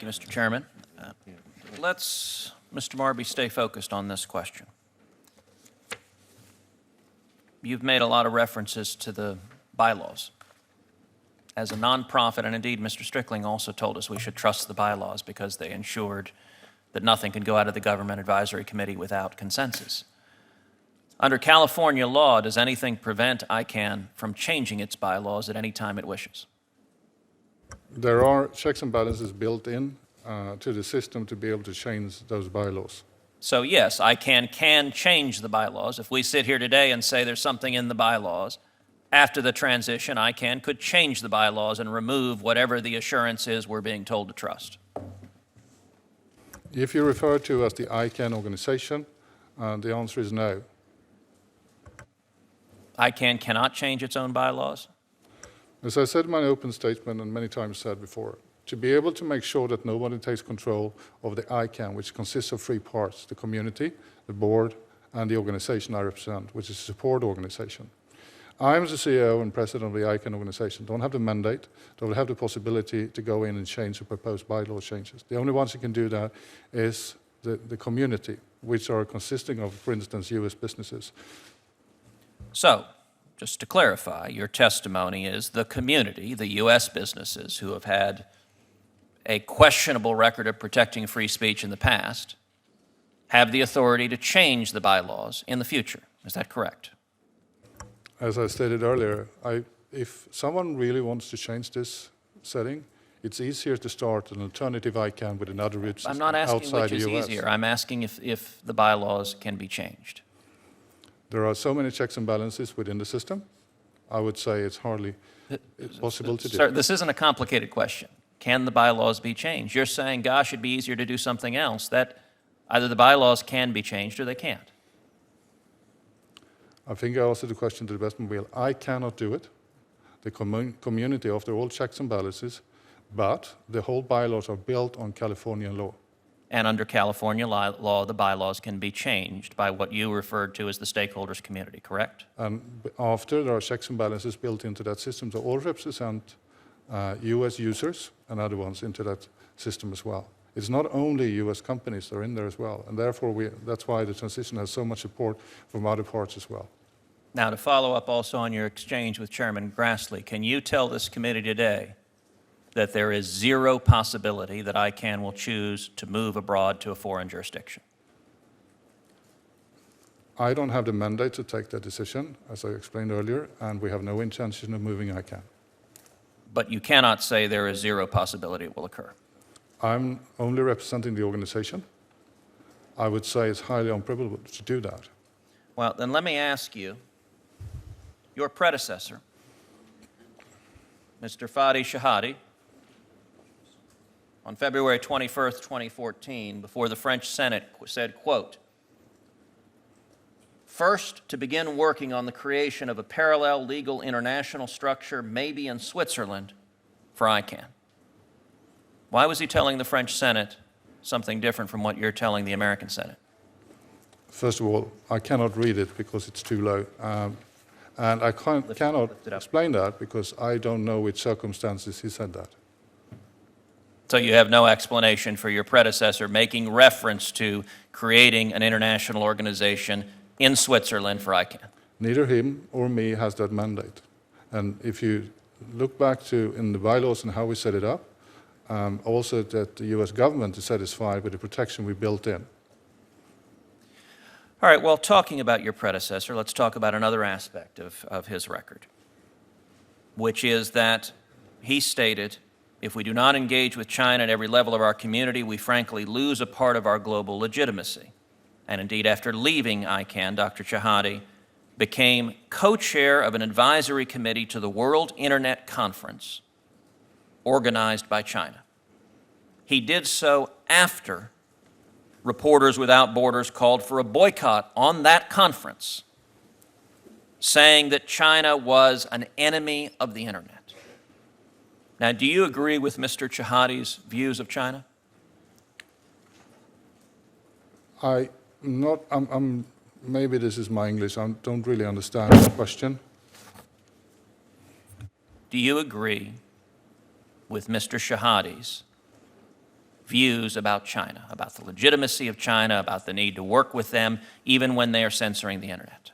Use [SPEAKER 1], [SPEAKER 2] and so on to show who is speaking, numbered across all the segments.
[SPEAKER 1] you, Mr. Chairman. Let's, Mr. Marby, stay focused on this question. You've made a lot of references to the bylaws. As a nonprofit, and indeed Mr. Strickling also told us we should trust the bylaws because they ensured that nothing can go out of the Government Advisory Committee without consensus. Under California law, does anything prevent ICANN from changing its bylaws at any time it wishes?
[SPEAKER 2] There are checks and balances built in to the system to be able to change those bylaws.
[SPEAKER 1] So yes, ICANN can change the bylaws. If we sit here today and say there's something in the bylaws, after the transition, ICANN could change the bylaws and remove whatever the assurance is we're being told to trust.
[SPEAKER 2] If you refer to as the ICANN organization, the answer is no.
[SPEAKER 1] ICANN cannot change its own bylaws?
[SPEAKER 2] As I said in my open statement and many times said before, to be able to make sure that nobody takes control of the ICANN, which consists of three parts: the community, the board, and the organization I represent, which is a support organization. I, as the CEO and president of the ICANN organization, don't have the mandate, don't have the possibility to go in and change or propose bylaw changes. The only ones who can do that is the community, which are consisting of, for instance, US businesses.
[SPEAKER 1] So, just to clarify, your testimony is the community, the U.S. businesses who have had a questionable record of protecting free speech in the past, have the authority to change the bylaws in the future. Is that correct?
[SPEAKER 2] As I stated earlier, if someone really wants to change this setting, it's easier to start an alternative ICANN with another root system outside the US.
[SPEAKER 1] I'm not asking which is easier. I'm asking if the bylaws can be changed.
[SPEAKER 2] There are so many checks and balances within the system. I would say it's hardly possible to do.
[SPEAKER 1] Sir, this isn't a complicated question. Can the bylaws be changed? You're saying, gosh, it'd be easier to do something else. That either the bylaws can be changed or they can't.
[SPEAKER 2] I think I answered the question to the best of my ability. I cannot do it. The community, after all checks and balances, but the whole bylaws are built on Californian law.
[SPEAKER 1] And under California law, the bylaws can be changed by what you referred to as the stakeholders community, correct?
[SPEAKER 2] And after, there are checks and balances built into that system, so all represent US users and other ones into that system as well. It's not only US companies that are in there as well, and therefore that's why the transition has so much support from other parts as well.
[SPEAKER 1] Now, to follow up also on your exchange with Chairman Grassley, can you tell this committee today that there is zero possibility that ICANN will choose to move abroad to a foreign jurisdiction?
[SPEAKER 2] I don't have the mandate to take that decision, as I explained earlier, and we have no intention of moving ICANN.
[SPEAKER 1] But you cannot say there is zero possibility it will occur.
[SPEAKER 2] I'm only representing the organization. I would say it's highly improbable to do that.
[SPEAKER 1] Well, then let me ask you, your predecessor, Mr. Fadi Shahadi, on February 21st, 2014, before the French Senate said, quote, "First, to begin working on the creation of a parallel legal international structure, maybe in Switzerland, for ICANN." Why was he telling the French Senate something different from what you're telling the American Senate?
[SPEAKER 2] First of all, I cannot read it because it's too low. And I cannot explain that because I don't know which circumstances he said that.
[SPEAKER 1] So you have no explanation for your predecessor making reference to creating an international organization in Switzerland for ICANN?
[SPEAKER 2] Neither him or me has that mandate. And if you look back to in the bylaws and how we set it up, also that the US government is satisfied with the protection we built in.
[SPEAKER 1] All right, well, talking about your predecessor, let's talk about another aspect of his record, which is that he stated, if we do not engage with China at every level of our community, we frankly lose a part of our global legitimacy. And indeed, after leaving ICANN, Dr. Shahadi became co-chair of an advisory committee to the World Internet Conference organized by China. He did so after Reporters Without Borders called for a boycott on that conference, saying that China was an enemy of the internet. Now, do you agree with Mr. Shahadi's views of China?
[SPEAKER 2] Maybe this is my English. I don't really understand the question.
[SPEAKER 1] Do you agree with Mr. Shahadi's views about China, about the legitimacy of China, about the need to work with them, even when they are censoring the internet?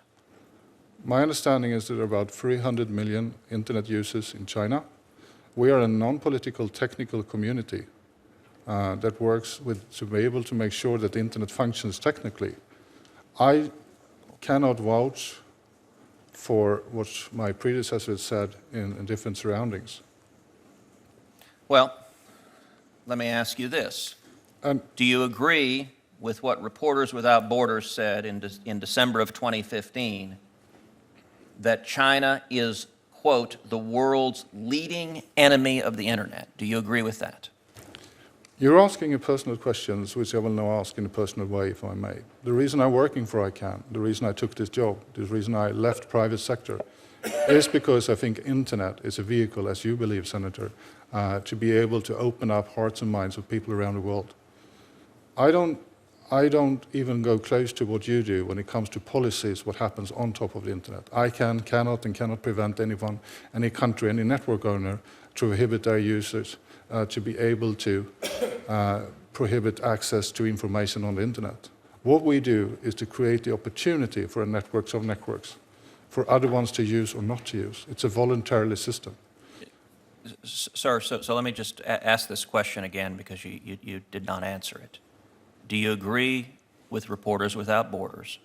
[SPEAKER 2] My understanding is that there are about 300 million internet users in China. We are a non-political technical community that works to be able to make sure that the internet functions technically. I cannot vouch for what my predecessors said in different surroundings.
[SPEAKER 1] Well, let me ask you this. Do you agree with what Reporters Without Borders said in December of 2015, that China is, quote, the world's leading enemy of the internet? Do you agree with that?
[SPEAKER 2] You're asking a personal questions, which I will now ask in a personal way, if I may. The reason I'm working for ICANN, the reason I took this job, the reason I left private sector, is because I think internet is a vehicle, as you believe, Senator, to be able to open up hearts and minds of people around the world. I don't even go close to what you do when it comes to policies, what happens on top of the internet. ICANN cannot prevent anyone, any country, any network owner to prohibit their users to be able to prohibit access to information on the internet. What we do is to create the opportunity for networks of networks, for other ones to use or not to use. It's a voluntary system.
[SPEAKER 1] Sir, so let me just ask this question again, because you did not answer it. Do you agree with Reporters Without Borders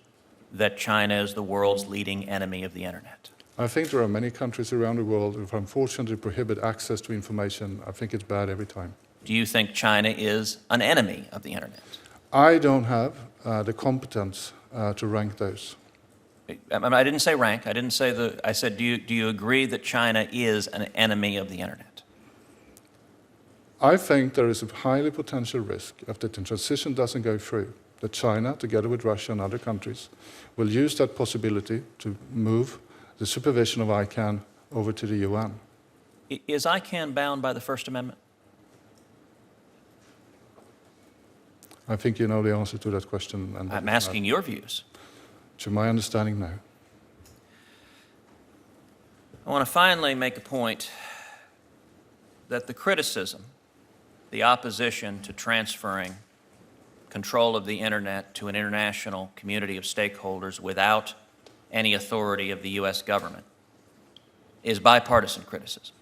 [SPEAKER 1] that China is the world's leading enemy of the internet?
[SPEAKER 2] I think there are many countries around the world who unfortunately prohibit access to information. I think it's bad every time.
[SPEAKER 1] Do you think China is an enemy of the internet?
[SPEAKER 2] I don't have the competence to rank those.
[SPEAKER 1] I didn't say rank. I said, do you agree that China is an enemy of the internet?
[SPEAKER 2] I think there is a highly potential risk if the transition doesn't go through, that China, together with Russia and other countries, will use that possibility to move the supervision of ICANN over to the UN.
[SPEAKER 1] Is ICANN bound by the First Amendment?
[SPEAKER 2] I think you know the answer to that question. And
[SPEAKER 1] I'm asking your views.
[SPEAKER 2] To my understanding, no.
[SPEAKER 1] I want to finally make a point that the criticism, the opposition to transferring control of the internet to an international community of stakeholders without any authority of the U.S. government is bipartisan criticism.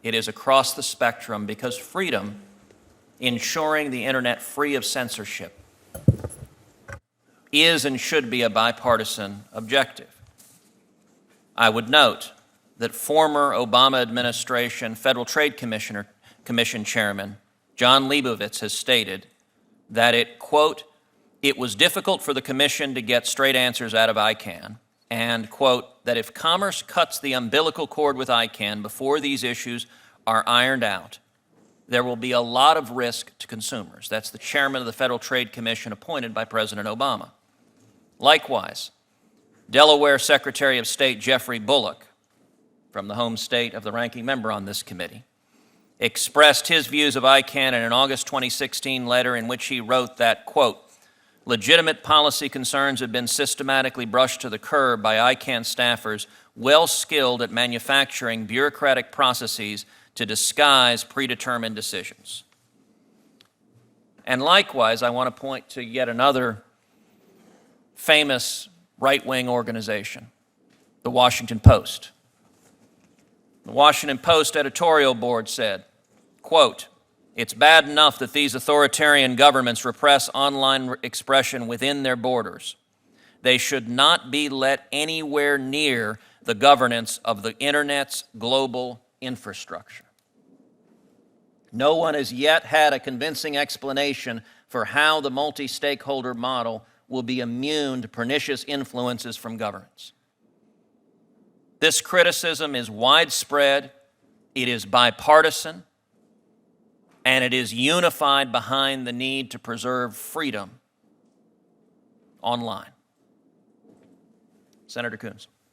[SPEAKER 1] It is across the spectrum, because freedom, ensuring the internet free of censorship, is and should be a bipartisan objective. I would note that former Obama administration Federal Trade Commission Chairman John Leibovitz has stated that it, quote, it was difficult for the Commission to get straight answers out of ICANN, and, quote, that if commerce cuts the umbilical cord with ICANN before these issues are ironed out, there will be a lot of risk to consumers. That's the chairman of the Federal Trade Commission appointed by President Obama. Likewise, Delaware Secretary of State Jeffrey Bullock, from the home state of the ranking member on this committee, expressed his views of ICANN in an August 2016 letter in which he wrote that, quote, legitimate policy concerns have been systematically brushed to the curb by ICANN staffers well skilled at manufacturing bureaucratic processes to disguise predetermined decisions. And likewise, I want to point to yet another famous right-wing organization, the Washington Post. The Washington Post editorial board said, quote, it's bad enough that these authoritarian governments repress online expression within their borders. They should not be let anywhere near the governance of the internet's global infrastructure. No one has yet had a convincing explanation for how the multi-stakeholder model will be immune to pernicious influences from governments. This criticism is widespread, it is bipartisan, and it is unified behind the need to preserve freedom online. Senator Cruz.